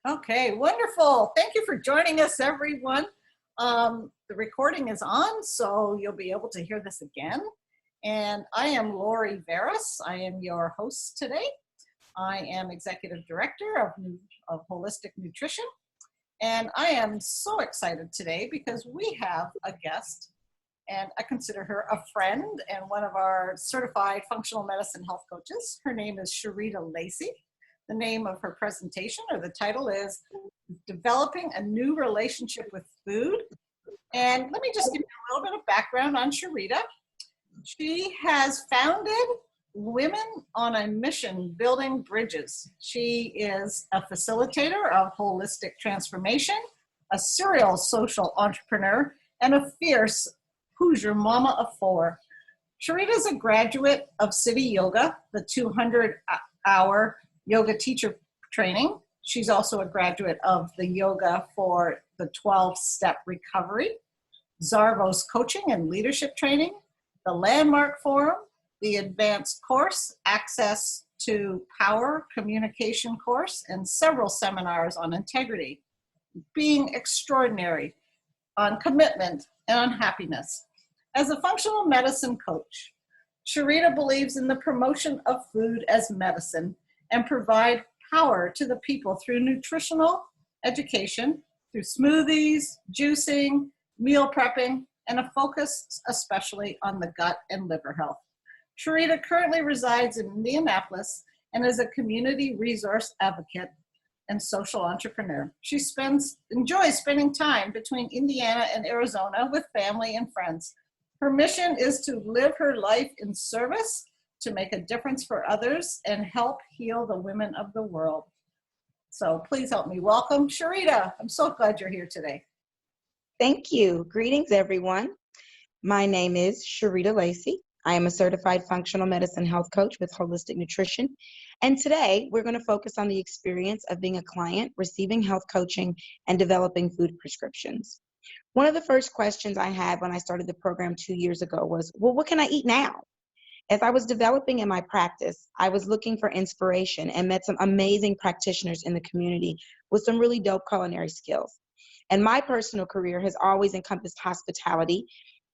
Okay, wonderful. Thank you for joining us, everyone. The recording is on, so you'll be able to hear this again. And I am Lori Veras. I am your host today. I am Executive Director of Wholestic Nutrition. And I am so excited today because we have a guest, and I consider her a friend and one of our certified functional medicine health coaches. Her name is Shereeta Lacy. The name of her presentation, or the title, is Developing a New Relationship with Food. And let me just give you a little bit of background on Shereeta. She has founded Women on a Mission Building Bridges. She is a facilitator of holistic transformation, a serial social entrepreneur, and a fierce Hoosier mama of four. Shereeta is a graduate of City Yoga, the 200-hour yoga teacher training. She's also a graduate of the Yoga for the 12-Step Recovery, Zarvos Coaching and Leadership Training, the Landmark Forum, the Advanced Course, Access to Power Communication course, and several seminars on integrity, being extraordinary, on commitment, and on happiness. As a functional medicine coach, Shereeta believes in the promotion of food as medicine and provide power to the people through nutritional education, through smoothies, juicing, meal prepping, and a focus especially on the gut and liver health. Shereeta currently resides in Indianapolis and is a community resource advocate and social entrepreneur. She enjoys spending time between Indiana and Arizona with family and friends. Her mission is to live her life in service, to make a difference for others, and help heal the women of the world. So please help me welcome Shereeta. I'm so glad you're here today. Thank you. Greetings, everyone. My name is Shereeta Lacy. I am a certified functional medicine health coach with Wholestic Nutrition. And today we're going to focus on the experience of being a client, receiving health coaching, and developing food prescriptions. One of the first questions I had when I started the program 2 years ago was, well, what can I eat now? As I was developing in my practice, I was looking for inspiration and met some amazing practitioners in the community with some really dope culinary skills. And my personal career has always encompassed hospitality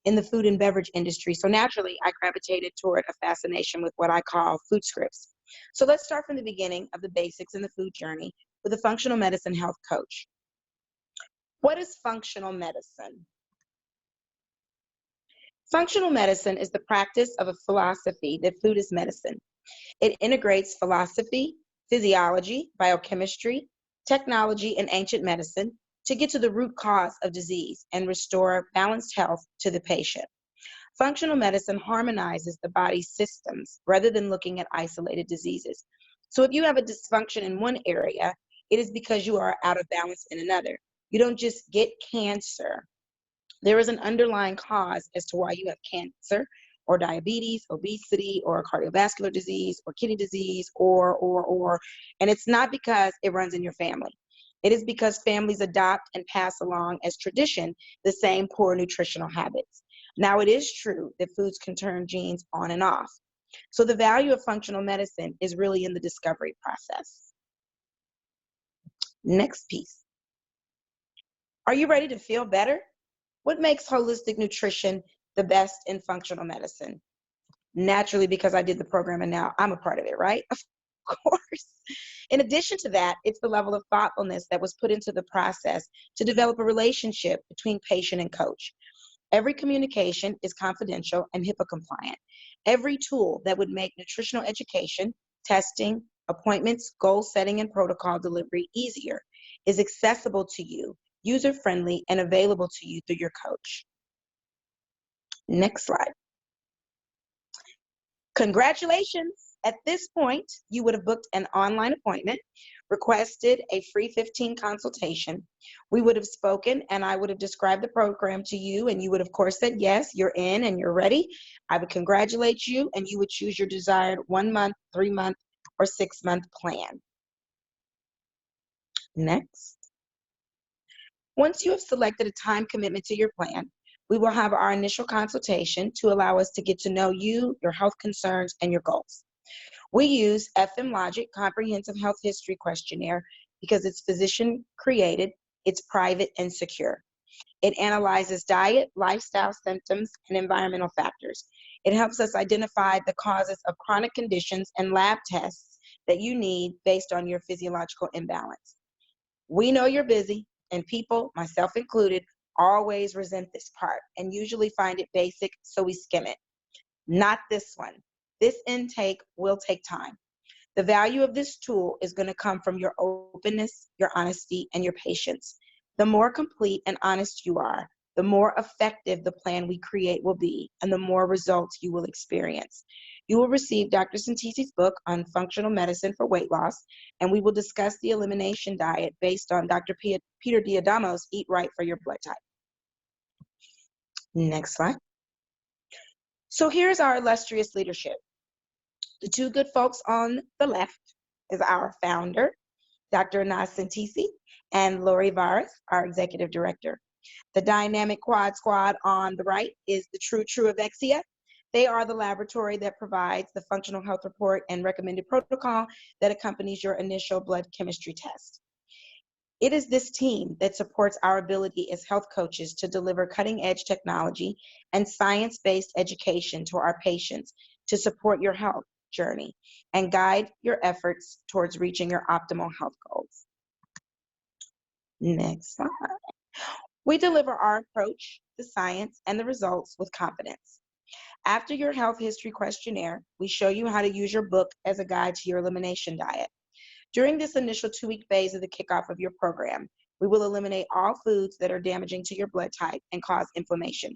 in the food and beverage industry. So naturally, I gravitated toward a fascination with what I call food scripts. So let's start from the beginning of the basics in the food journey with a functional medicine health coach. What is functional medicine? Functional medicine is the practice of a philosophy that food is medicine. It integrates philosophy, physiology, biochemistry, technology, and ancient medicine to get to the root cause of disease and restore balanced health to the patient. Functional medicine harmonizes the body's systems rather than looking at isolated diseases. So if you have a dysfunction in one area, it is because you are out of balance in another. You don't just get cancer. There is an underlying cause as to why you have cancer or diabetes, obesity, or cardiovascular disease, or kidney disease, and it's not because it runs in your family. It is because families adopt and pass along as tradition the same poor nutritional habits. Now, it is true that foods can turn genes on and off. So the value of functional medicine is really in the discovery process. Next piece. Are you ready to feel better? What makes holistic nutrition the best in functional medicine? Naturally, because I did the program and now I'm a part of it, right? Of course. In addition to that, it's the level of thoughtfulness that was put into the process to develop a relationship between patient and coach. Every communication is confidential and HIPAA compliant. Every tool that would make nutritional education, testing, appointments, goal setting, and protocol delivery easier is accessible to you, user-friendly, and available to you through your coach. Next slide. Congratulations. At this point, you would have booked an online appointment, requested a free 15 consultation. We would have spoken and I would have described the program to you, and you would of course said, yes, you're in and you're ready. I would congratulate you and you would choose your desired 1 month, 3 month, or 6 month plan. Next. Once you have selected a time commitment to your plan, we will have our initial consultation to allow us to get to know you, your health concerns, and your goals. We use FMLogics Comprehensive Health History Questionnaire because it's physician created, it's private and secure. It analyzes diet, lifestyle symptoms, and environmental factors. It helps us identify the causes of chronic conditions and lab tests that you need based on your physiological imbalance. We know you're busy, and people, myself included, always resent this part and usually find it basic, so we skim it. Not this one. This intake will take time. The value of this tool is going to come from your openness, your honesty, and your patience. The more complete and honest you are, the more effective the plan we create will be, and the more results you will experience. You will receive Dr. Santisi's book on functional medicine for weight loss, and we will discuss the elimination diet based on Dr. Peter Diadamo's Eat Right for Your Blood Type. Next slide. So here's our illustrious leadership. The two good folks on the left is our founder, Dr. Anaz Santisi, and Lori Varas, our executive director. The dynamic quad squad on the right is the True of Exia. They are the laboratory that provides the functional health report and recommended protocol that accompanies your initial blood chemistry test. It is this team that supports our ability as health coaches to deliver cutting-edge technology and science-based education to our patients to support your health journey and guide your efforts towards reaching your optimal health goals. Next slide. We deliver our approach, the science, and the results with confidence. After your health history questionnaire, we show you how to use your book as a guide to your elimination diet. During this initial 2-week phase of the kickoff of your program, we will eliminate all foods that are damaging to your blood type and cause inflammation.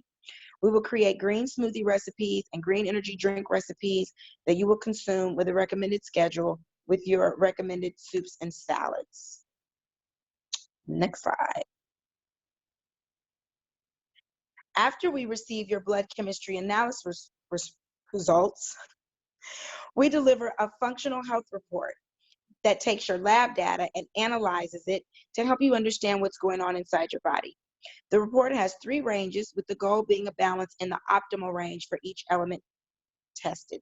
We will create green smoothie recipes and green energy drink recipes that you will consume with a recommended schedule with your recommended soups and salads. Next slide. After we receive your blood chemistry analysis results, we deliver a functional health report that takes your lab data and analyzes it to help you understand what's going on inside your body. The report has 3 ranges, with the goal being a balance in the optimal range for each element tested.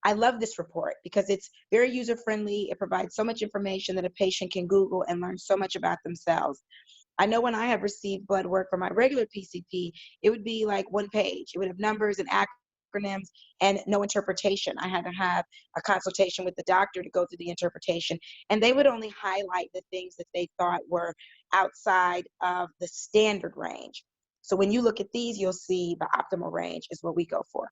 I love this report because it's very user-friendly. It provides so much information that a patient can Google and learn so much about themselves. I know when I have received blood work from my regular PCP, it would be like 1 page. It would have numbers and acronyms and no interpretation. I had to have a consultation with the doctor to go through the interpretation, and they would only highlight the things that they thought were outside of the standard range. So when you look at these, you'll see the optimal range is what we go for.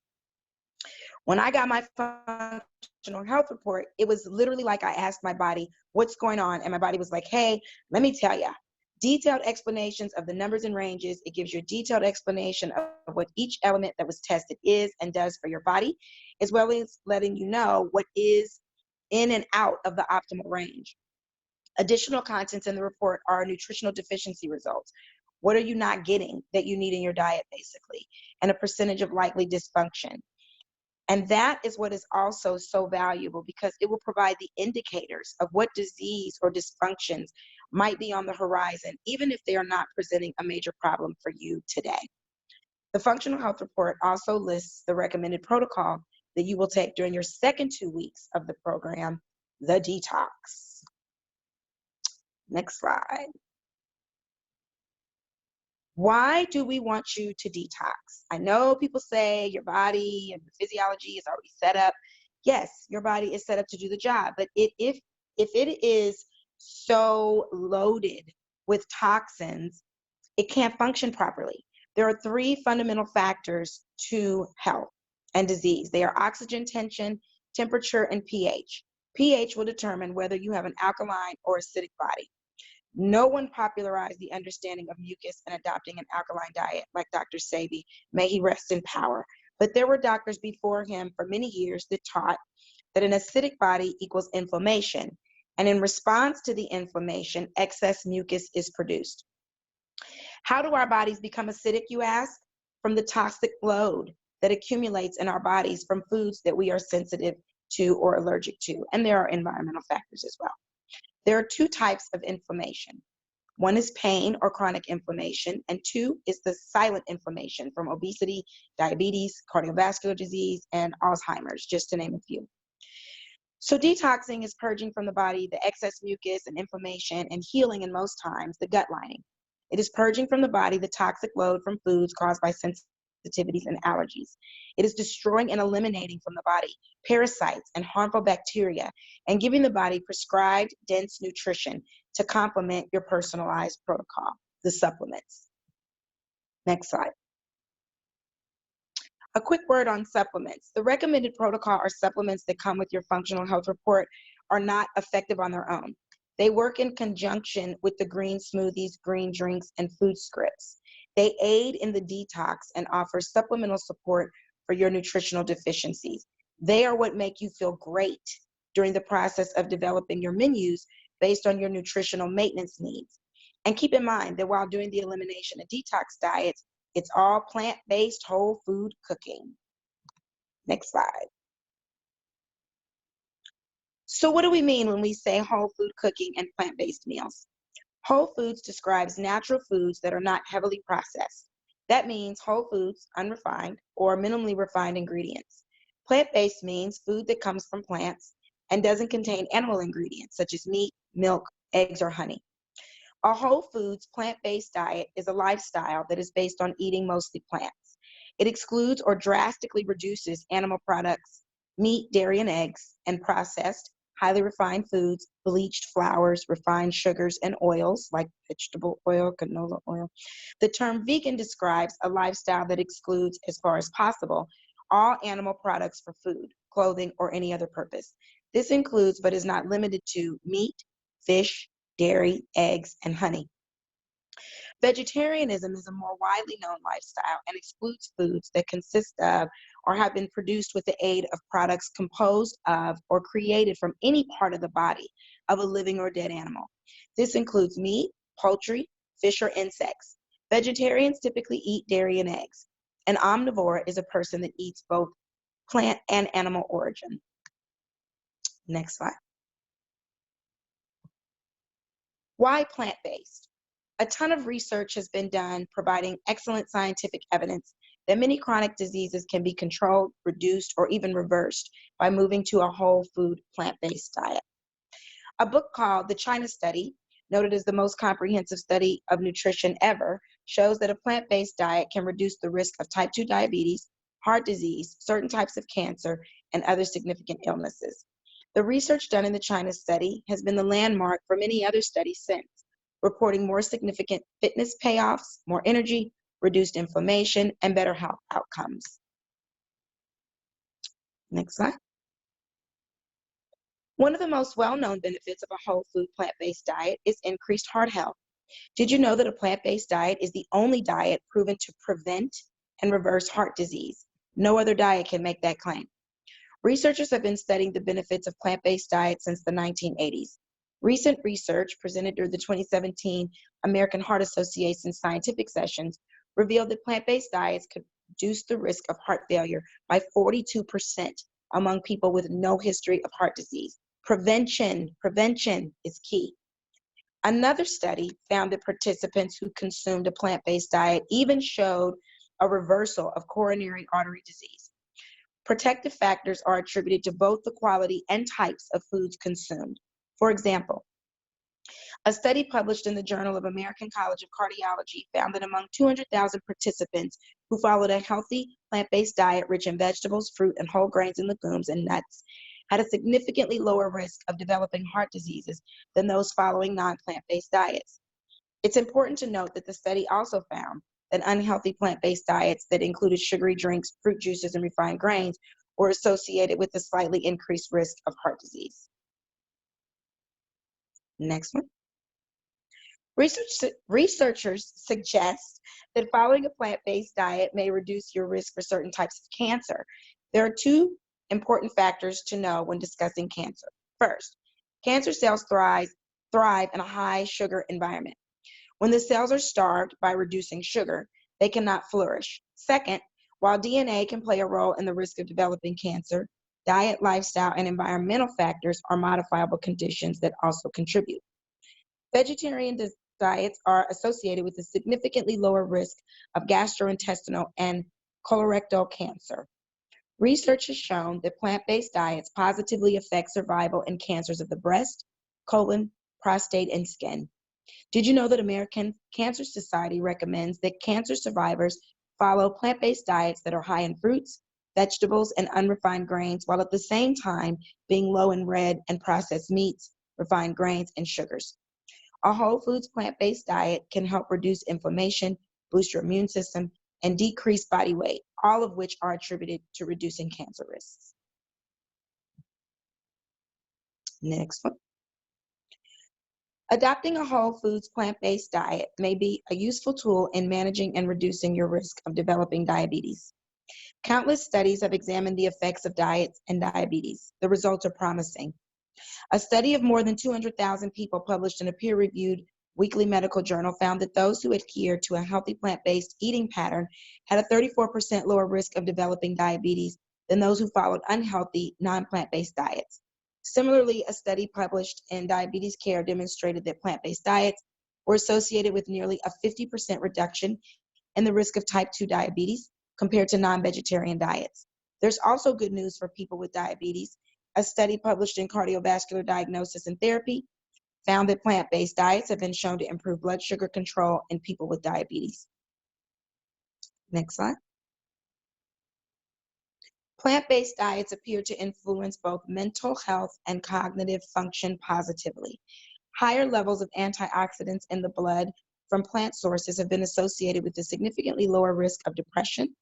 When I got my functional health report, it was literally like I asked my body, what's going on? And my body was like, hey, let me tell you. Detailed explanations of the numbers and ranges. It gives you a detailed explanation of what each element that was tested is and does for your body, as well as letting you know what is in and out of the optimal range. Additional contents in the report are nutritional deficiency results. What are you not getting that you need in your diet, basically, and a percentage of likely dysfunction. And that is what is also so valuable, because it will provide the indicators of what disease or dysfunctions might be on the horizon, even if they are not presenting a major problem for you today. The functional health report also lists the recommended protocol that you will take during your second 2 weeks of the program, the Detox. Next slide. Why do we want you to detox? I know people say your body and the physiology is already set up. Yes, your body is set up to do the job, but if it is so loaded with toxins, it can't function properly. There are 3 fundamental factors to health and disease. They are oxygen tension, temperature, and pH. pH will determine whether you have an alkaline or acidic body. No one popularized the understanding of mucus and adopting an alkaline diet like Dr. Sebi, may he rest in power. But there were doctors before him for many years that taught that an acidic body equals inflammation. And in response to the inflammation, excess mucus is produced. How do our bodies become acidic, you ask? From the toxic load that accumulates in our bodies from foods that we are sensitive to or allergic to. And there are environmental factors as well. There are 2 types of inflammation. One is pain or chronic inflammation, and 2 is the silent inflammation from obesity, diabetes, cardiovascular disease, and Alzheimer's, just to name a few. So detoxing is purging from the body the excess mucus and inflammation and healing in most times the gut lining. It is purging from the body the toxic load from foods caused by sensitivities and allergies. It is destroying and eliminating from the body parasites and harmful bacteria and giving the body prescribed dense nutrition to complement your personalized protocol, the supplements. Next slide. A quick word on supplements. The recommended protocol or supplements that come with your functional health report are not effective on their own. They work in conjunction with the green smoothies, green drinks, and food scripts. They aid in the detox and offer supplemental support for your nutritional deficiencies. They are what make you feel great during the process of developing your menus based on your nutritional maintenance needs. And keep in mind that while doing the elimination of detox diets, it's all plant-based whole food cooking. Next slide. So what do we mean when we say whole food cooking and plant-based meals? Whole foods describes natural foods that are not heavily processed. That means whole foods, unrefined, or minimally refined ingredients. Plant-based means food that comes from plants and doesn't contain animal ingredients such as meat, milk, eggs, or honey. A whole foods plant-based diet is a lifestyle that is based on eating mostly plants. It excludes or drastically reduces animal products, meat, dairy, and eggs, and processed, highly refined foods, bleached flours, refined sugars, and oils like vegetable oil, canola oil. The term vegan describes a lifestyle that excludes, as far as possible, all animal products for food, clothing, or any other purpose. This includes, but is not limited to, meat, fish, dairy, eggs, and honey. Vegetarianism is a more widely known lifestyle and excludes foods that consist of or have been produced with the aid of products composed of or created from any part of the body of a living or dead animal. This includes meat, poultry, fish, or insects. Vegetarians typically eat dairy and eggs. An omnivore is a person that eats both plant and animal origin. Next slide. Why plant-based? A ton of research has been done providing excellent scientific evidence that many chronic diseases can be controlled, reduced, or even reversed by moving to a whole food plant-based diet. A book called The China Study, noted as the most comprehensive study of nutrition ever, shows that a plant-based diet can reduce the risk of type 2 diabetes, heart disease, certain types of cancer, and other significant illnesses. The research done in the China Study has been the landmark for many other studies since, reporting more significant fitness payoffs, more energy, reduced inflammation, and better health outcomes. Next slide. One of the most well-known benefits of a whole food plant-based diet is increased heart health. Did you know that a plant-based diet is the only diet proven to prevent and reverse heart disease? No other diet can make that claim. Researchers have been studying the benefits of plant-based diets since the 1980s. Recent research presented during the 2017 American Heart Association scientific sessions revealed that plant-based diets could reduce the risk of heart failure by 42% among people with no history of heart disease. Prevention is key. Another study found that participants who consumed a plant-based diet even showed a reversal of coronary artery disease. Protective factors are attributed to both the quality and types of foods consumed. For example, a study published in the Journal of American College of Cardiology found that among 200,000 participants who followed a healthy plant-based diet rich in vegetables, fruit, and whole grains and legumes and nuts had a significantly lower risk of developing heart diseases than those following non-plant-based diets. It's important to note that the study also found that unhealthy plant-based diets that included sugary drinks, fruit juices, and refined grains were associated with a slightly increased risk of heart disease. Next one. Researchers suggest that following a plant-based diet may reduce your risk for certain types of cancer. There are two important factors to know when discussing cancer. First, cancer cells thrive in a high sugar environment. When the cells are starved by reducing sugar, they cannot flourish. Second, while DNA can play a role in the risk of developing cancer, diet, lifestyle, and environmental factors are modifiable conditions that also contribute. Vegetarian diets are associated with a significantly lower risk of gastrointestinal and colorectal cancer. Research has shown that plant-based diets positively affect survival in cancers of the breast, colon, prostate, and skin. Did you know that American Cancer Society recommends that cancer survivors follow plant-based diets that are high in fruits, vegetables, and unrefined grains, while at the same time being low in red and processed meats, refined grains, and sugars? A whole foods plant-based diet can help reduce inflammation, boost your immune system, and decrease body weight, all of which are attributed to reducing cancer risks. Next one. Adopting a whole foods plant-based diet may be a useful tool in managing and reducing your risk of developing diabetes. Countless studies have examined the effects of diets and diabetes. The results are promising. A study of more than 200,000 people published in a peer-reviewed weekly medical journal found that those who adhered to a healthy plant-based eating pattern had a 34% lower risk of developing diabetes than those who followed unhealthy, non-plant-based diets. Similarly, a study published in Diabetes Care demonstrated that plant-based diets were associated with nearly a 50% reduction in the risk of type 2 diabetes compared to non-vegetarian diets. There's also good news for people with diabetes. A study published in Cardiovascular Diagnosis and Therapy found that plant-based diets have been shown to improve blood sugar control in people with diabetes. Next slide. Plant-based diets appear to influence both mental health and cognitive function positively. Higher levels of antioxidants in the blood from plant sources have been associated with a significantly lower risk of depression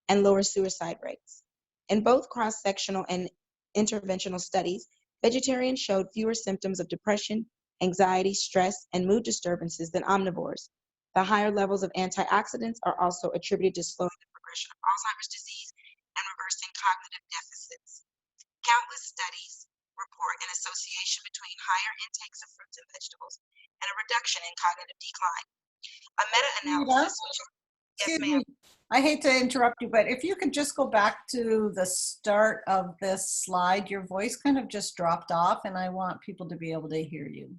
and lower suicide rates. In both cross-sectional and interventional studies, vegetarians showed fewer symptoms of depression, anxiety, stress, and mood disturbances than omnivores. The higher levels of antioxidants are also attributed to slowing the progression of Alzheimer's disease and reversing cognitive deficits. Countless studies report an association between higher intakes of fruits and vegetables and a reduction in cognitive decline. A meta-analysis, yes, Excuse ma'am. me. I hate to interrupt you, but if you could just go back to the start of this slide, your voice kind of just dropped off and I want people to be able to hear you.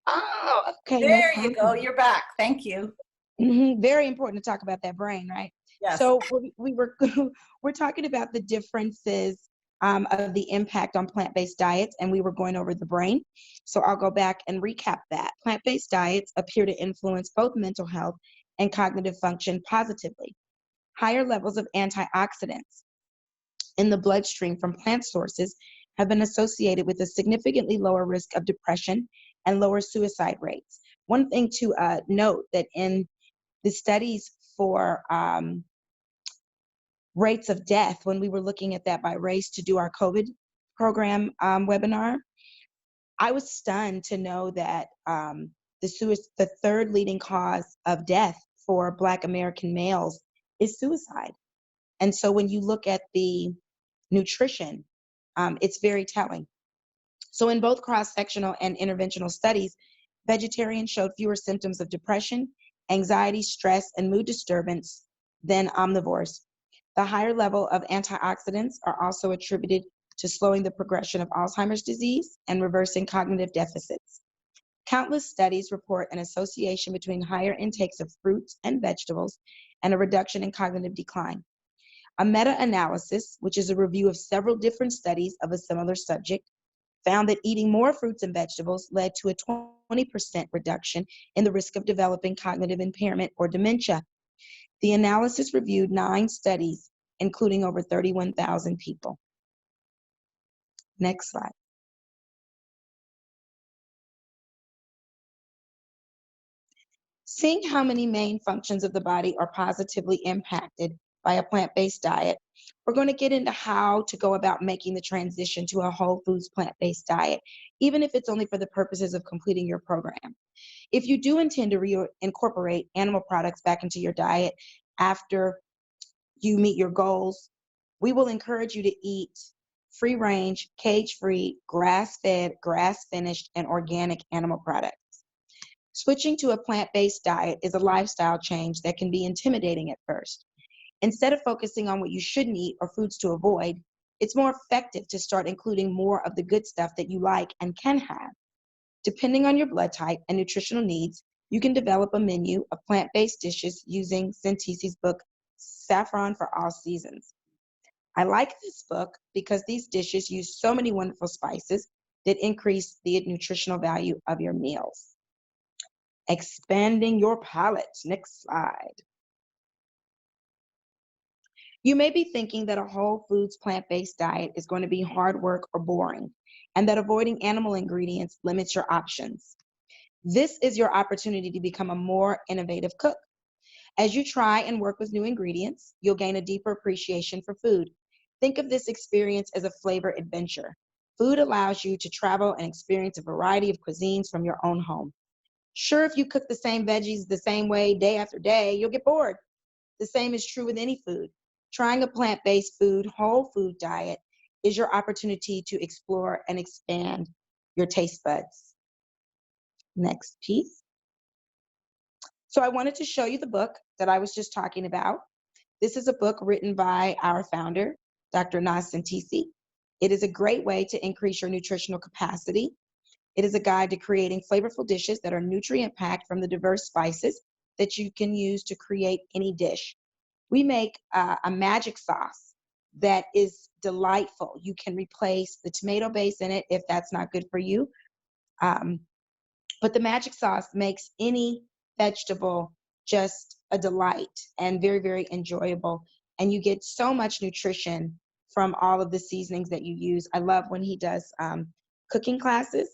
Oh, okay. There you go. You're back. Thank you. Very important to talk about that brain, right? Yes. So we're talking about the differences of the impact on plant-based diets, and we were going over the brain. So I'll go back and recap that. Plant-based diets appear to influence both mental health and cognitive function positively. Higher levels of antioxidants in the bloodstream from plant sources have been associated with a significantly lower risk of depression and lower suicide rates. One thing to note that in the studies for rates of death, when we were looking at that by race to do our COVID program webinar, I was stunned to know that the third leading cause of death for Black American males is suicide. And so when you look at the nutrition, it's very telling. So in both cross-sectional and interventional studies, vegetarians showed fewer symptoms of depression, anxiety, stress, and mood disturbance than omnivores. The higher level of antioxidants are also attributed to slowing the progression of Alzheimer's disease and reversing cognitive deficits. Countless studies report an association between higher intakes of fruits and vegetables and a reduction in cognitive decline. A meta-analysis, which is a review of several different studies of a similar subject, found that eating more fruits and vegetables led to a 20% reduction in the risk of developing cognitive impairment or dementia. The analysis reviewed 9 studies, including over 31,000 people. Next slide. Seeing how many main functions of the body are positively impacted by a plant-based diet, we're going to get into how to go about making the transition to a whole foods plant-based diet, even if it's only for the purposes of completing your program. If you do intend to reincorporate animal products back into your diet after you meet your goals, we will encourage you to eat free-range, cage-free, grass-fed, grass-finished, and organic animal products. Switching to a plant-based diet is a lifestyle change that can be intimidating at first. Instead of focusing on what you shouldn't eat or foods to avoid, it's more effective to start including more of the good stuff that you like and can have. Depending on your blood type and nutritional needs, you can develop a menu of plant-based dishes using Centisi's book, Saffron for All Seasons. I like this book because these dishes use so many wonderful spices that increase the nutritional value of your meals. Expanding your palate. Next slide. You may be thinking that a whole foods plant-based diet is going to be hard work or boring, and that avoiding animal ingredients limits your options. This is your opportunity to become a more innovative cook. As you try and work with new ingredients, you'll gain a deeper appreciation for food. Think of this experience as a flavor adventure. Food allows you to travel and experience a variety of cuisines from your own home. Sure, if you cook the same veggies the same way day after day, you'll get bored. The same is true with any food. Trying a plant-based food, whole food diet is your opportunity to explore and expand your taste buds. Next piece. So I wanted to show you the book that I was just talking about. This is a book written by our founder, Dr. Nas Santisi. It is a great way to increase your nutritional capacity. It is a guide to creating flavorful dishes that are nutrient-packed from the diverse spices that you can use to create any dish. We make a magic sauce that is delightful. You can replace the tomato base in it if that's not good for you. But the magic sauce makes any vegetable just a delight and very, very enjoyable. And you get so much nutrition from all of the seasonings that you use. I love when he does cooking classes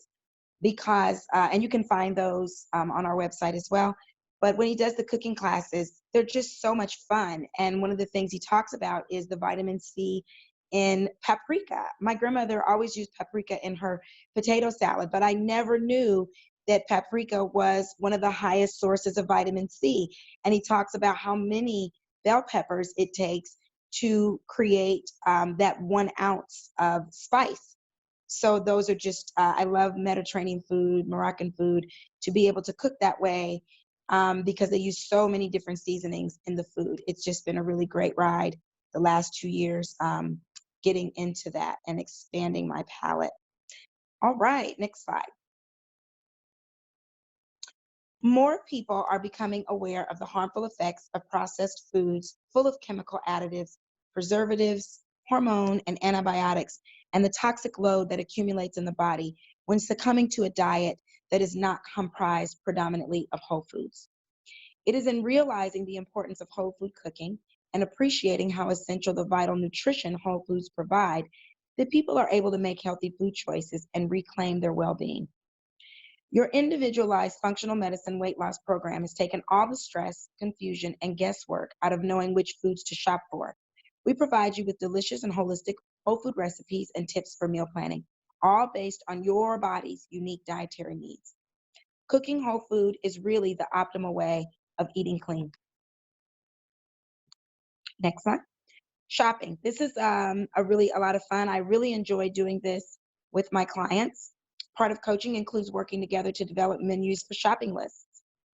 because, and you can find those on our website as well. But when he does the cooking classes, they're just so much fun. And one of the things he talks about is the vitamin C in paprika. My grandmother always used paprika in her potato salad, but I never knew that paprika was one of the highest sources of vitamin C. And he talks about how many bell peppers it takes to create that 1 ounce of spice. So those are just, I love Mediterranean food, Moroccan food, to be able to cook that way because they use so many different seasonings in the food. It's just been a really great ride the last 2 years getting into that and expanding my palate. All right, next slide. More people are becoming aware of the harmful effects of processed foods full of chemical additives, preservatives, hormone, and antibiotics, and the toxic load that accumulates in the body when succumbing to a diet that is not comprised predominantly of whole foods. It is in realizing the importance of whole food cooking and appreciating how essential the vital nutrition whole foods provide that people are able to make healthy food choices and reclaim their well-being. Your individualized functional medicine weight loss program has taken all the stress, confusion, and guesswork out of knowing which foods to shop for. We provide you with delicious and holistic whole food recipes and tips for meal planning, all based on your body's unique dietary needs. Cooking whole food is really the optimal way of eating clean. Next slide. Shopping. This is a lot of fun. I really enjoy doing this with my clients. Part of coaching includes working together to develop menus for shopping lists.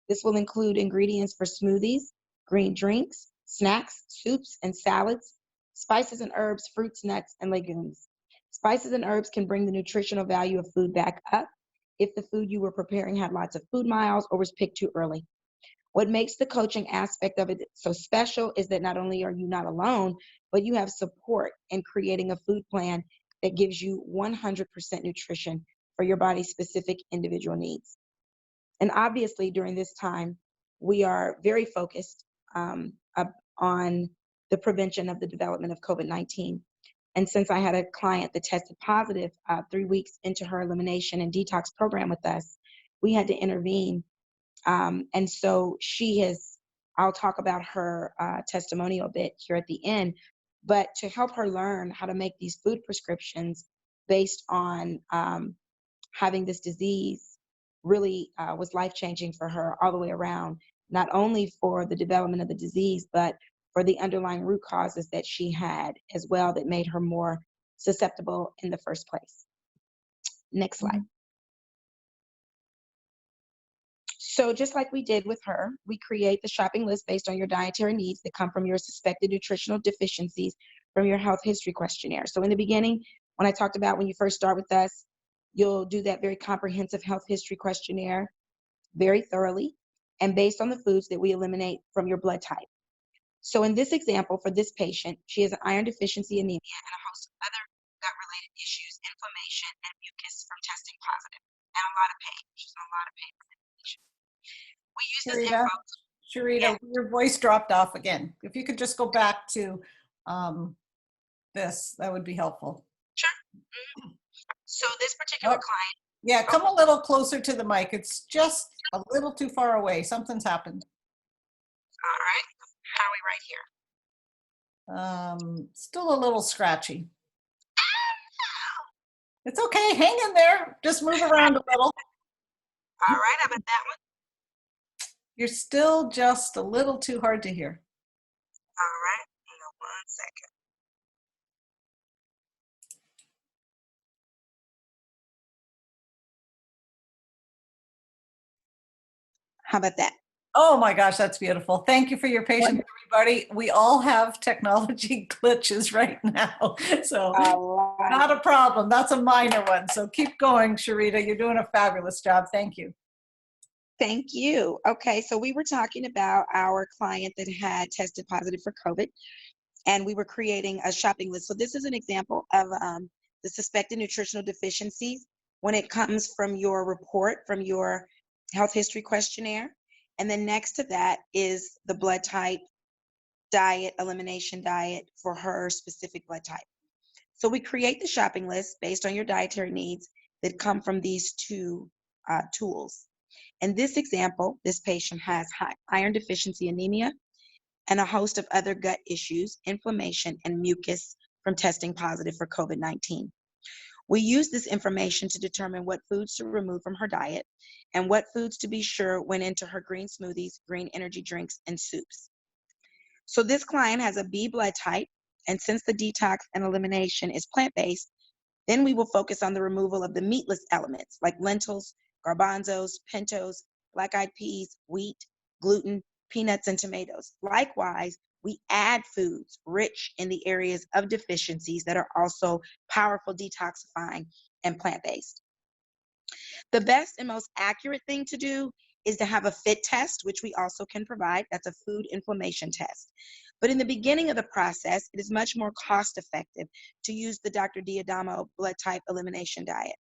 This will include ingredients for smoothies, green drinks, snacks, soups, and salads, spices and herbs, fruits, nuts, and legumes. Spices and herbs can bring the nutritional value of food back up if the food you were preparing had lots of food miles or was picked too early. What makes the coaching aspect of it so special is that not only are you not alone, but you have support in creating a food plan that gives you 100% nutrition for your body's specific individual needs. And obviously during this time, we are very focused on the prevention of the development of COVID-19. And since I had a client that tested positive 3 weeks into her elimination and detox program with us, we had to intervene. And so I'll talk about her testimonial a bit here at the end, but to help her learn how to make these food prescriptions based on having this disease really was life-changing for her all the way around, not only for the development of the disease, but for the underlying root causes that she had as well that made her more susceptible in the first place. Next slide. So just like we did with her, we create the shopping list based on your dietary needs that come from your suspected nutritional deficiencies from your health history questionnaire. So in the beginning, when I talked about when you first start with us, you'll do that very comprehensive health history questionnaire very thoroughly and based on the foods that we eliminate from your blood type. So in this example, for this patient, she has an iron deficiency anemia and a host of other gut-related issues, inflammation, and mucus from testing positive, and a lot of pain. She's in a lot of pain. We use this Shereeta, info. Shereeta, your voice dropped off again. If you could just go back to this, that would be helpful. Sure. So this particular Oh, client. yeah, come a little closer to the mic. It's just a little too far away. Something's happened. All right. How are we right here? Still a little scratchy. It's okay. Hang in there. Just move around a little. All right. How about that one? You're still just a little too hard to hear. All right. Hang on 1 second. How about that? Oh my gosh, that's beautiful. Thank you for your patience, everybody. We all have technology glitches right now. So not a problem. That's a minor one. So keep going, Shereeta. You're doing a fabulous job. Thank you. Thank you. Okay, so we were talking about our client that had tested positive for COVID, and we were creating a shopping list. So this is an example of the suspected nutritional deficiencies when it comes from your report, from your health history questionnaire. And then next to that is the blood type, diet, elimination diet for her specific blood type. So we create the shopping list based on your dietary needs that come from these two tools. In this example, this patient has high iron deficiency anemia and a host of other gut issues, inflammation, and mucus from testing positive for COVID-19. We use this information to determine what foods to remove from her diet and what foods to be sure went into her green smoothies, green energy drinks, and soups. So this client has a B blood type, and since the detox and elimination is plant-based, then we will focus on the removal of the meatless elements like lentils, garbanzos, pintos, black-eyed peas, wheat, gluten, peanuts, and tomatoes. Likewise, we add foods rich in the areas of deficiencies that are also powerful detoxifying and plant-based. The best and most accurate thing to do is to have a FIT test, which we also can provide. That's a food inflammation test. But in the beginning of the process, it is much more cost-effective to use the Dr. D'Adamo blood type elimination diet.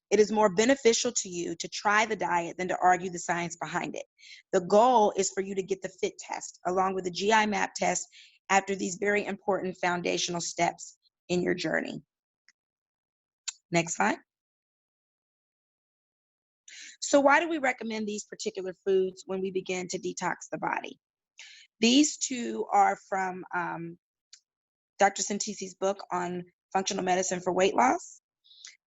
It is more beneficial to you to try the diet than to argue the science behind it. The goal is for you to get the FIT test along with the GI map test after these very important foundational steps in your journey. Next slide. So why do we recommend these particular foods when we begin to detox the body? These two are from Dr. Santisi's book on functional medicine for weight loss.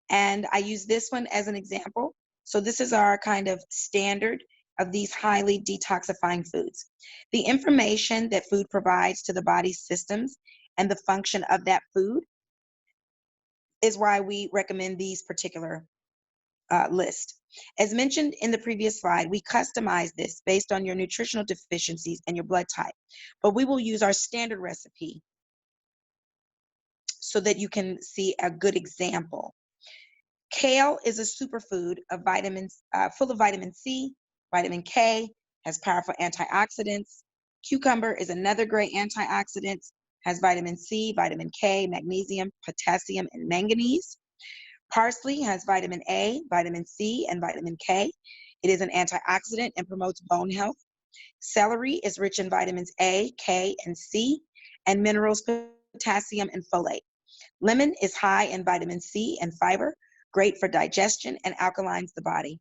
And I use this one as an example. So this is our kind of standard of these highly detoxifying foods. The information that food provides to the body's systems and the function of that food is why we recommend these particular list. As mentioned in the previous slide, we customize this based on your nutritional deficiencies and your blood type, but we will use our standard recipe so that you can see a good example. Kale is a superfood of vitamins, full of vitamin C, vitamin K, has powerful antioxidants. Cucumber is another great antioxidant, has vitamin C, vitamin K, magnesium, potassium, and manganese. Parsley has vitamin A, vitamin C, and vitamin K. It is an antioxidant and promotes bone health. Celery is rich in vitamins A, K, and C, and minerals, potassium, and folate. Lemon is high in vitamin C and fiber, great for digestion and alkalines the body.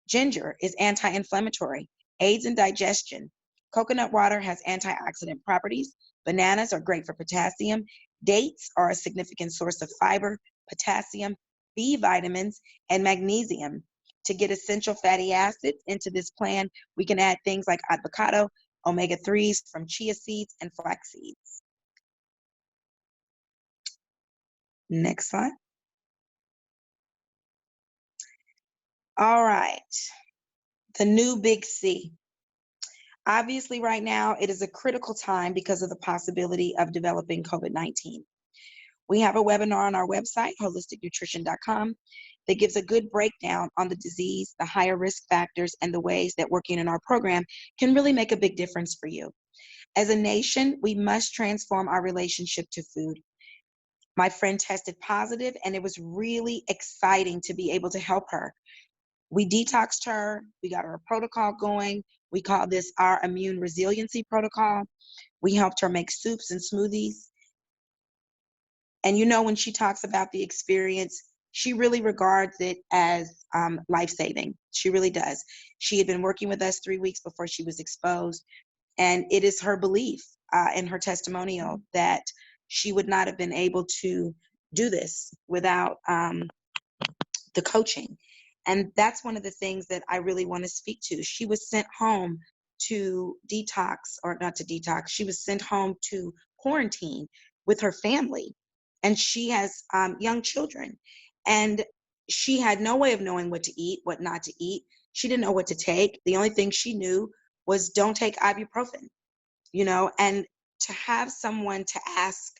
Ginger is anti-inflammatory, aids in digestion. Coconut water has antioxidant properties. Bananas are great for potassium. Dates are a significant source of fiber, potassium, B vitamins, and magnesium. To get essential fatty acids into this plan, we can add things like avocado, omega-3s from chia seeds and flax seeds. Next slide. All right, the new big C. Obviously, right now, it is a critical time because of the possibility of developing COVID-19. We have a webinar on our website, wholisticnutrition.com, that gives a good breakdown on the disease, the higher risk factors, and the ways that working in our program can really make a big difference for you. As a nation, we must transform our relationship to food. My friend tested positive, and it was really exciting to be able to help her. We detoxed her. We got her a protocol going. We call this our immune resiliency protocol. We helped her make soups and smoothies. And when she talks about the experience, she really regards it as life-saving. She really does. She had been working with us 3 weeks before she was exposed. And it is her belief in her testimonial that she would not have been able to do this without the coaching. And that's one of the things that I really want to speak to. She was sent home to detox, or not to detox, she was sent home to quarantine with her family. And she has young children. And she had no way of knowing what to eat, what not to eat. She didn't know what to take. The only thing she knew was don't take ibuprofen, and to have someone to ask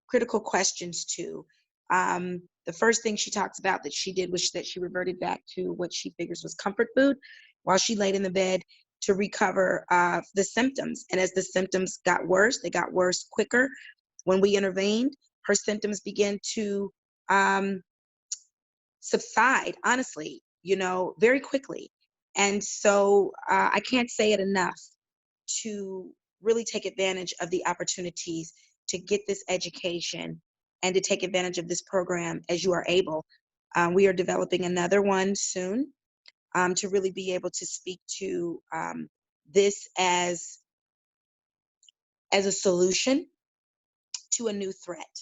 critical questions to. The first thing she talks about that she did was that she reverted back to what she figures was comfort food while she laid in the bed to recover the symptoms. And as the symptoms got worse, they got worse quicker. When we intervened, her symptoms began to subside, honestly, very quickly. And so I can't say it enough to really take advantage of the opportunities to get this education and to take advantage of this program as you are able. We are developing another one soon to really be able to speak to this as a solution to a new threat.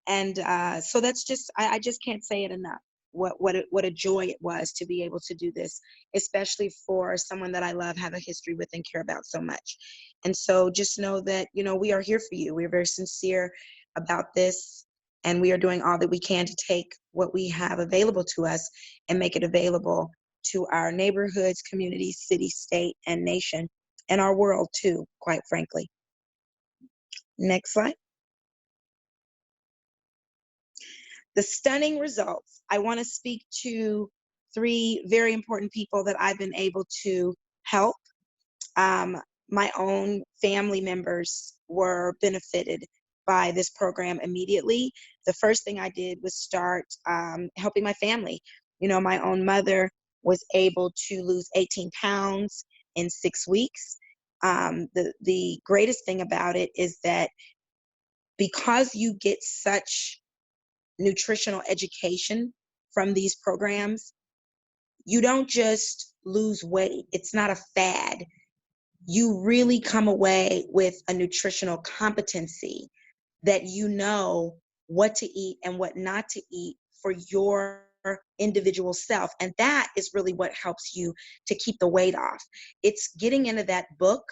And so that's just, I just can't say it enough. What a joy it was to be able to do this, especially for someone that I love, have a history with, and care about so much. And so just know that, we are here for you. We're very sincere about this, and we are doing all that we can to take what we have available to us and make it available to our neighborhoods, communities, city, state, and nation, and our world too, quite frankly. Next slide. The stunning results. I want to speak to 3 very important people that I've been able to help. My own family members were benefited by this program immediately. The first thing I did was start helping my family. My own mother was able to lose 18 pounds in 6 weeks. The greatest thing about it is that because you get such nutritional education from these programs, you don't just lose weight. It's not a fad. You really come away with a nutritional competency that you know what to eat and what not to eat for your individual self. And that is really what helps you to keep the weight off. It's getting into that book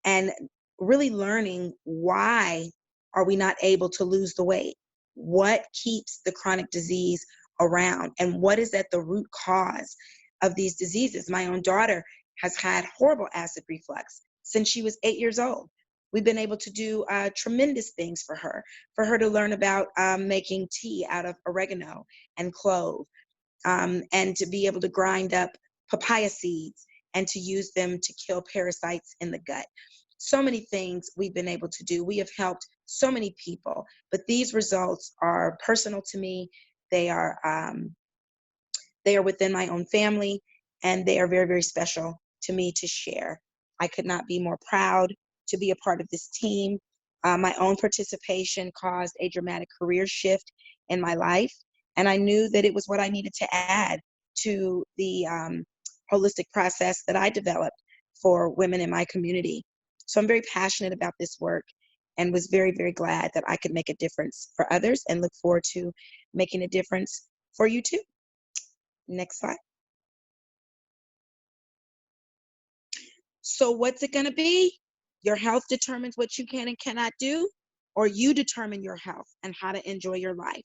and really learning why are we not able to lose the weight? What keeps the chronic disease around? And what is at the root cause of these diseases? My own daughter has had horrible acid reflux since she was 8 years old. We've been able to do tremendous things for her to learn about making tea out of oregano and clove, and to be able to grind up papaya seeds and to use them to kill parasites in the gut. So many things we've been able to do. We have helped so many people, but these results are personal to me. They are within my own family, and they are very, very special to me to share. I could not be more proud to be a part of this team. My own participation caused a dramatic career shift in my life, and I knew that it was what I needed to add to the holistic process that I developed for women in my community. So I'm very passionate about this work and was very, very glad that I could make a difference for others, and look forward to making a difference for you too. Next slide. So what's it going to be? Your health determines what you can and cannot do, or you determine your health and how to enjoy your life.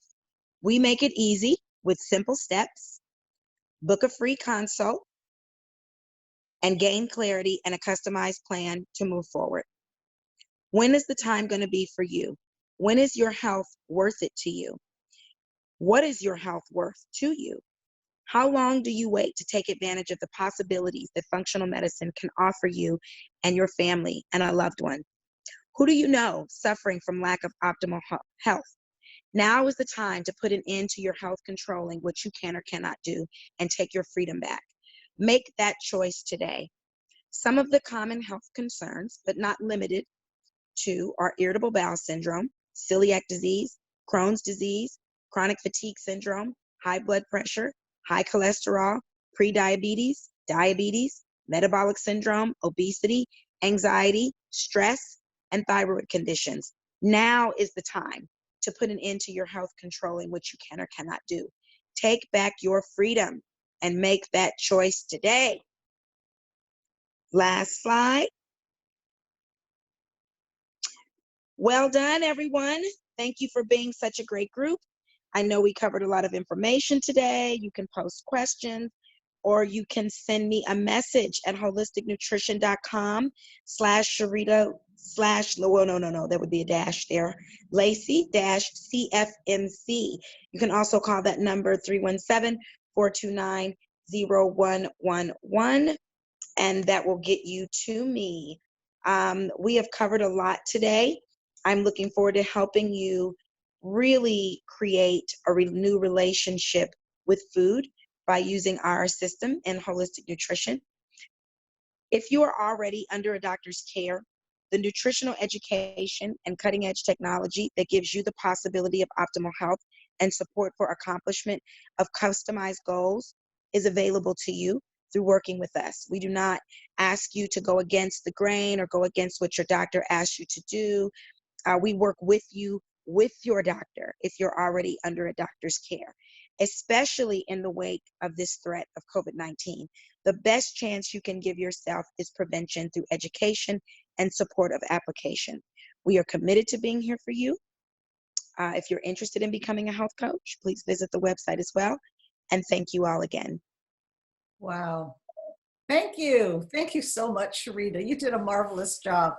We make it easy with simple steps. Book a free consult and gain clarity and a customized plan to move forward. When is the time going to be for you? When is your health worth it to you? What is your health worth to you? How long do you wait to take advantage of the possibilities that functional medicine can offer you and your family and a loved one? Who do you know suffering from lack of optimal health? Now is the time to put an end to your health controlling what you can or cannot do and take your freedom back. Make that choice today. Some of the common health concerns, but not limited to, are irritable bowel syndrome, celiac disease, Crohn's disease, chronic fatigue syndrome, high blood pressure, high cholesterol, prediabetes, diabetes, metabolic syndrome, obesity, anxiety, stress, and thyroid conditions. Now is the time to put an end to your health controlling what you can or cannot do. Take back your freedom and make that choice today. Last slide. Well done, everyone. Thank you for being such a great group. I know we covered a lot of information today. You can post questions, or you can send me a message at wholisticnutrition.com/Shereeta/ no, that would be a dash there, Lacy-CFMC. You can also call that number 317-429-0111, and that will get you to me. We have covered a lot today. I'm looking forward to helping you really create a new relationship with food by using our system in holistic nutrition. If you are already under a doctor's care, the nutritional education and cutting edge technology that gives you the possibility of optimal health and support for accomplishment of customized goals is available to you through working with us. We do not ask you to go against the grain or go against what your doctor asks you to do. We work with you, with your doctor, if you're already under a doctor's care, especially in the wake of this threat of COVID-19. The best chance you can give yourself is prevention through education and support of application. We are committed to being here for you. If you're interested in becoming a health coach, please visit the website as well. And thank you all again. Wow. Thank you. Thank you so much, Shereeta. You did a marvelous job.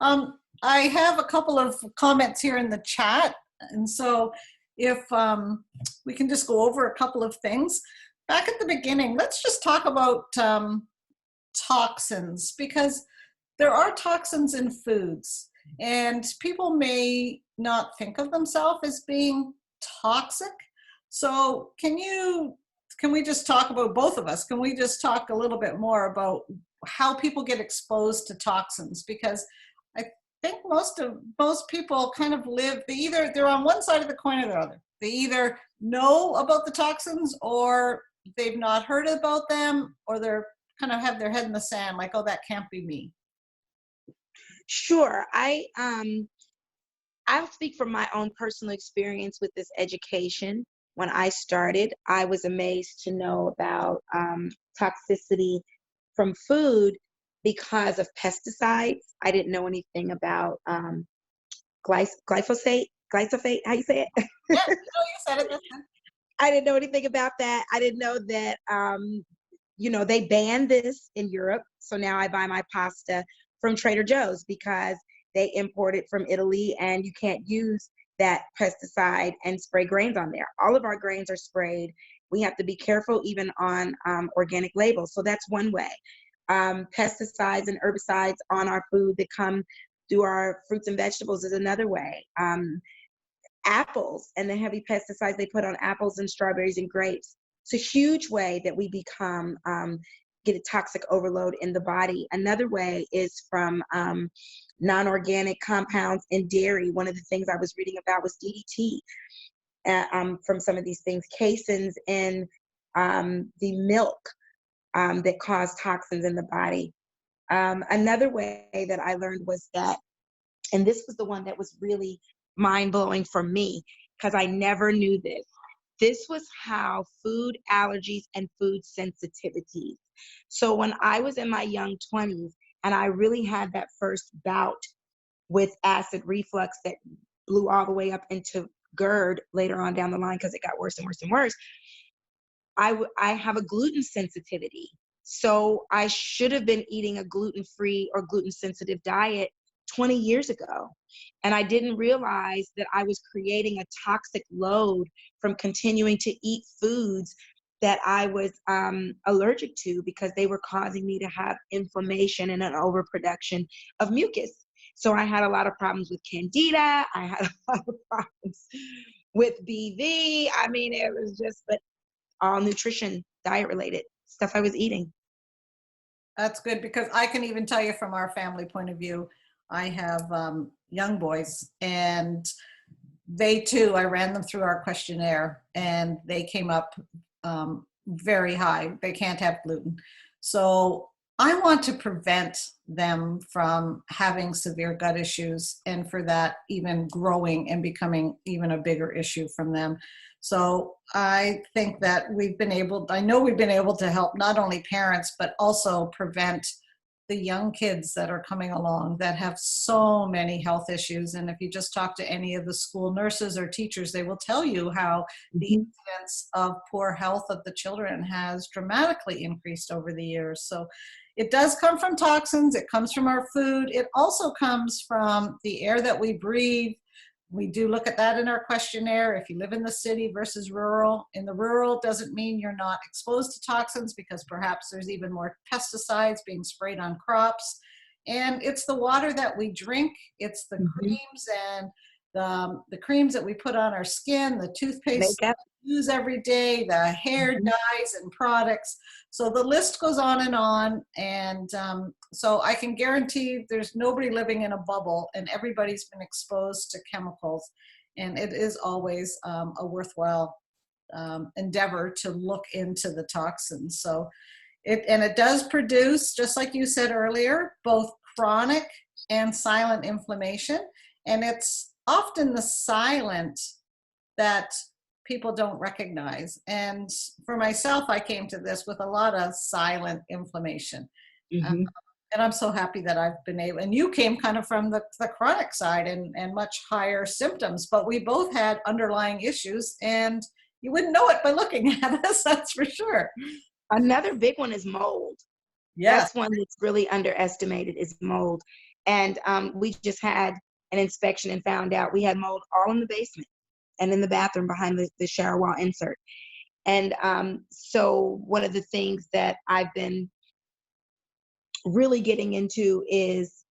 I have a couple of comments here in the chat. And so if we can just go over a couple of things. Back at the beginning, let's just talk about toxins, because there are toxins in foods, and people may not think of themselves as being toxic. So can we just talk about, both of us, can we just talk a little bit more about how people get exposed to toxins? Because I think most people kind of live, they're on one side of the coin or the other. They either know about the toxins, or they've not heard about them, or they're kind of have their head in the sand, like, oh, that can't be me. Sure. I'll speak from my own personal experience with this education. When I started, I was amazed to know about toxicity from food because of pesticides. I didn't know anything about glyphosate, how you say it? Yeah, no, you said it. I didn't know anything about that. I didn't know that, they banned this in Europe. So now I buy my pasta from Trader Joe's because they import it from Italy, and you can't use that pesticide and spray grains on there. All of our grains are sprayed. We have to be careful even on organic labels. So that's one way. Pesticides and herbicides on our food that come through our fruits and vegetables is another way. Apples and the heavy pesticides they put on apples and strawberries and grapes. It's a huge way that we become, get a toxic overload in the body. Another way is from non-organic compounds in dairy. One of the things I was reading about was DDT from some of these things, caseins in the milk that cause toxins in the body. Another way that I learned was that, and this was the one that was really mind-blowing for me because I never knew this. This was how food allergies and food sensitivities. So when I was in my young 20s and I really had that first bout with acid reflux that blew all the way up into GERD later on down the line because it got worse and worse and worse, I have a gluten sensitivity. So I should have been eating a gluten-free or gluten-sensitive diet 20 years ago. And I didn't realize that I was creating a toxic load from continuing to eat foods that I was allergic to because they were causing me to have inflammation and an overproduction of mucus. So I had a lot of problems with candida. I had a lot of problems with BV. I mean, it was just, but all nutrition, diet related stuff I was eating. That's good, because I can even tell you from our family point of view, I have young boys, and they too, I ran them through our questionnaire, and they came up very high. They can't have gluten. So I want to prevent them from having severe gut issues, and for that even growing and becoming even a bigger issue from them. So I think that I know we've been able to help not only parents, but also prevent the young kids that are coming along that have so many health issues. And if you just talk to any of the school nurses or teachers, they will tell you how the incidence of poor health of the children has dramatically increased over the years. So it does come from toxins. It comes from our food. It also comes from the air that we breathe. We do look at that in our questionnaire. If you live in the city versus rural, in the rural doesn't mean you're not exposed to toxins, because perhaps there's even more pesticides being sprayed on crops. And it's the water that we drink. It's the creams and the creams that we put on our skin, the toothpaste Makeup. we use every day, the hair dyes and products. So the list goes on. And so I can guarantee there's nobody living in a bubble, and everybody's been exposed to chemicals. And it is always a worthwhile endeavor to look into the toxins. So it does produce, just like you said earlier, both chronic and silent inflammation. And it's often the silent that people don't recognize. And for myself, I came to this with a lot of silent inflammation. And I'm so happy that I've been able, and you came kind of from the chronic side and much higher symptoms, but we both had underlying issues, and you wouldn't know it by looking at us, that's for sure. Another big one is mold. Yeah. That's one that's really underestimated, is mold. And we just had an inspection and found out we had mold all in the basement and in the bathroom behind the shower wall insert. And so one of the things that I've been really getting into is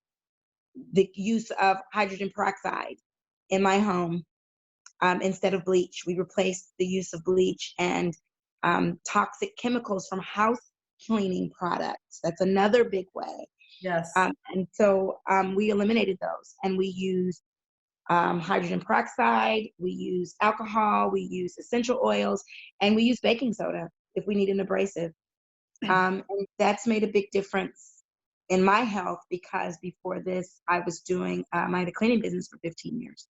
the use of hydrogen peroxide in my home instead of bleach. We replaced the use of bleach and toxic chemicals from house cleaning products. That's another big way. Yes. And so we eliminated those, and we use hydrogen peroxide, we use alcohol, we use essential oils, and we use baking soda if we need an abrasive. And that's made a big difference in my health, because before this, I was doing, I had a cleaning business for 15 years.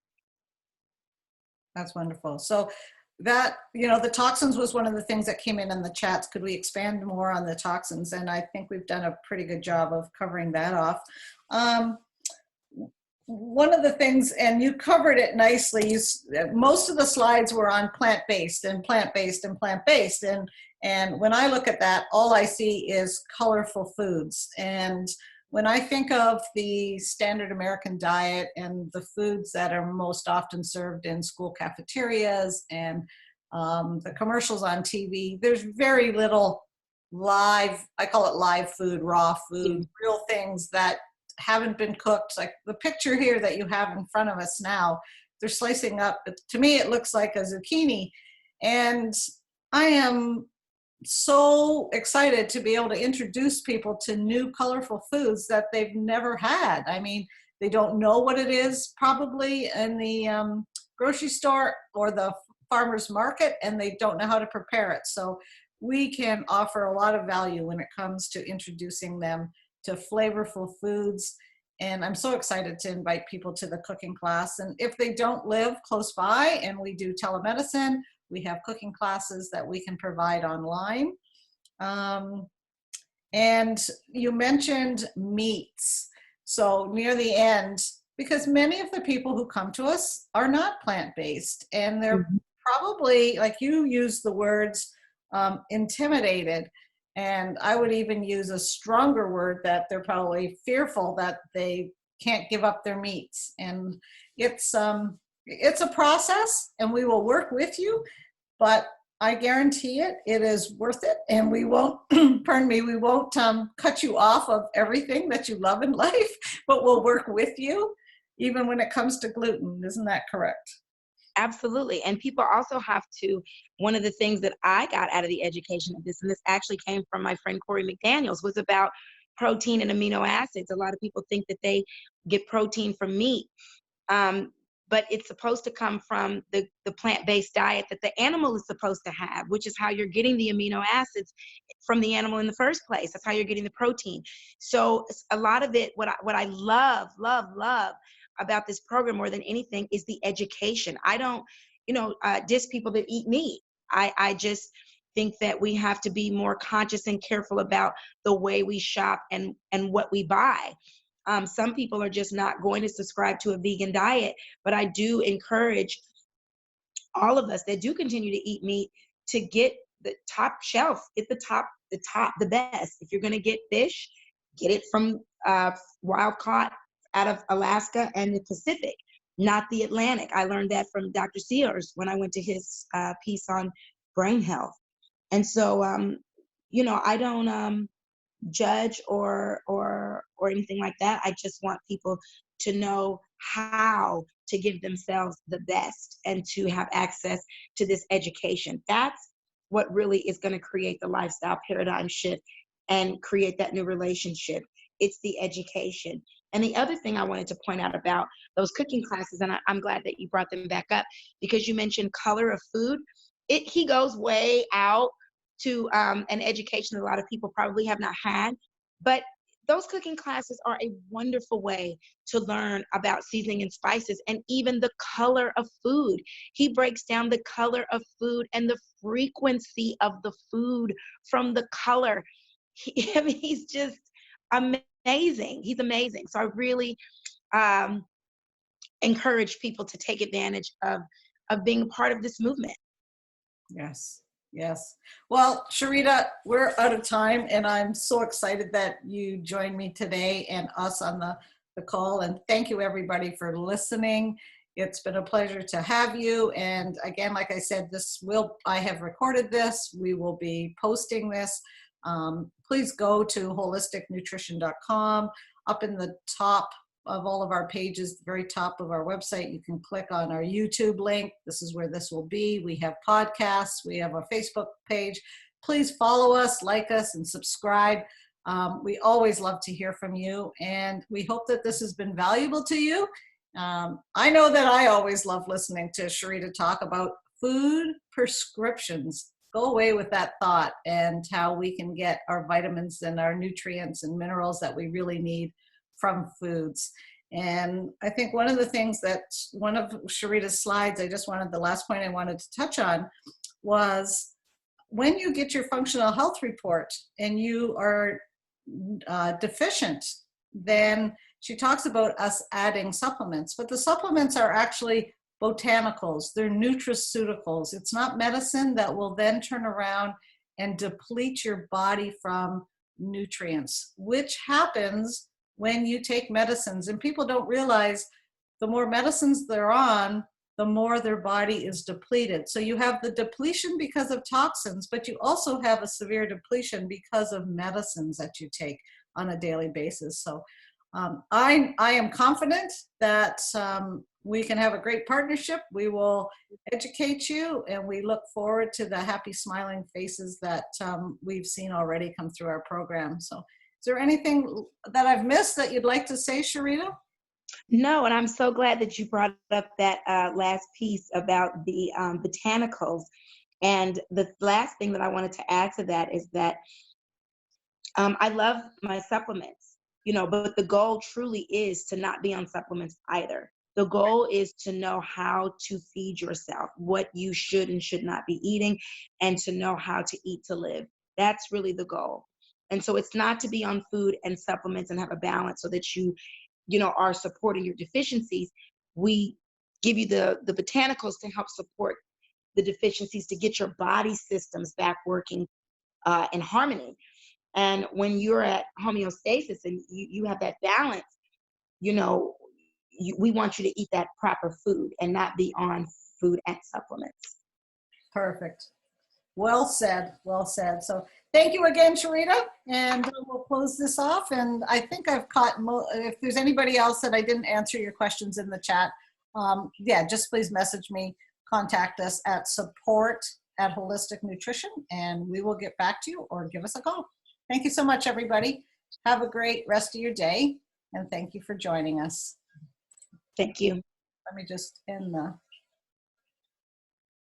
That's wonderful. So that, the toxins was one of the things that came in the chats. Could we expand more on the toxins? And I think we've done a pretty good job of covering that off. One of the things, and you covered it nicely, most of the slides were on plant-based and plant-based and plant-based. And when I look at that, all I see is colorful foods. And when I think of the standard American diet and the foods that are most often served in school cafeterias and the commercials on TV, there's very little live, I call it live food, raw food, real things that haven't been cooked. Like the picture here that you have in front of us now, they're slicing up, to me it looks like a zucchini. And I am so excited to be able to introduce people to new colorful foods that they've never had. I mean, they don't know what it is probably in the grocery store or the farmer's market, and they don't know how to prepare it. So we can offer a lot of value when it comes to introducing them to flavorful foods. And I'm so excited to invite people to the cooking class. And if they don't live close by, and we do telemedicine, we have cooking classes that we can provide online. And you mentioned meats. So near the end, because many of the people who come to us are not plant-based, and they're probably, like you use the words, intimidated. And I would even use a stronger word, that they're probably fearful that they can't give up their meats. And it's a process, and we will work with you, but I guarantee it is worth it. And we won't, pardon me, we won't cut you off of everything that you love in life. but we'll work with you even when it comes to gluten. Isn't that correct? Absolutely. And people also have to, one of the things that I got out of the education of this, and this actually came from my friend Corey McDaniels, was about protein and amino acids. A lot of people think that they get protein from meat. But it's supposed to come from the plant-based diet that the animal is supposed to have, which is how you're getting the amino acids from the animal in the first place. That's how you're getting the protein. So a lot of it, what I love about this program more than anything is the education. I don't, diss people that eat meat. I just think that we have to be more conscious and careful about the way we shop and what we buy. Some people are just not going to subscribe to a vegan diet, but I do encourage all of us that do continue to eat meat to get the top shelf, get the best. If you're going to get fish, get it from wild caught out of Alaska and the Pacific, not the Atlantic. I learned that from Dr. Sears when I went to his piece on brain health. And so, I don't judge or anything like that. I just want people to know how to give themselves the best and to have access to this education. That's what really is going to create the lifestyle paradigm shift and create that new relationship. It's the education. And the other thing I wanted to point out about those cooking classes, and I'm glad that you brought them back up, because you mentioned color of food. He goes way out to an education that a lot of people probably have not had. But those cooking classes are a wonderful way to learn about seasoning and spices and even the color of food. He breaks down the color of food and the frequency of the food from the color. He's just amazing. He's amazing. So I really encourage people to take advantage of being a part of this movement. Yes. Yes. Well, Shereeta, we're out of time, and I'm so excited that you joined me today and us on the call. And thank you, everybody, for listening. It's been a pleasure to have you. And again, like I said, I have recorded this. We will be posting this. Please go to wholisticnutrition.com. Up in the top of all of our pages, the very top of our website, you can click on our YouTube link. This is where this will be. We have podcasts. We have a Facebook page. Please follow us, like us, and subscribe. We always love to hear from you, and we hope that this has been valuable to you. I know that I always love listening to Shereeta talk about food prescriptions. Go away with that thought and how we can get our vitamins and our nutrients and minerals that we really need from foods. And I think one of the things that one of Shereeta's slides, the last point I wanted to touch on was when you get your functional health report and you are deficient, then she talks about us adding supplements, but the supplements are actually botanicals. They're nutraceuticals. It's not medicine that will then turn around and deplete your body from nutrients, which happens when you take medicines. And people don't realize the more medicines they're on, the more their body is depleted. So you have the depletion because of toxins, but you also have a severe depletion because of medicines that you take on a daily basis. So I am confident that we can have a great partnership. We will educate you, and we look forward to the happy, smiling faces that we've seen already come through our program. So is there anything that I've missed that you'd like to say, Shereeta? No, and I'm so glad that you brought up that last piece about the botanicals. And the last thing that I wanted to add to that is that I love my supplements, but the goal truly is to not be on supplements either. The goal is to know how to feed yourself, what you should and should not be eating, and to know how to eat to live. That's really the goal. And so it's not to be on food and supplements and have a balance so that you are supporting your deficiencies. We give you the botanicals to help support the deficiencies, to get your body systems back working in harmony. And when you're at homeostasis and you have that balance, we want you to eat that proper food and not be on food and supplements. Perfect. Well said. Well said. So Thank you again, Shereeta, and we'll close this off. And I think I've caught, if there's anybody else that I didn't answer your questions in the chat, yeah, just please message me, contact us at support@Wholestic Nutrition, and we will get back to you or give us a call. Thank you so much, everybody. Have a great rest of your day, and thank you for joining us. Thank you. Let me just end the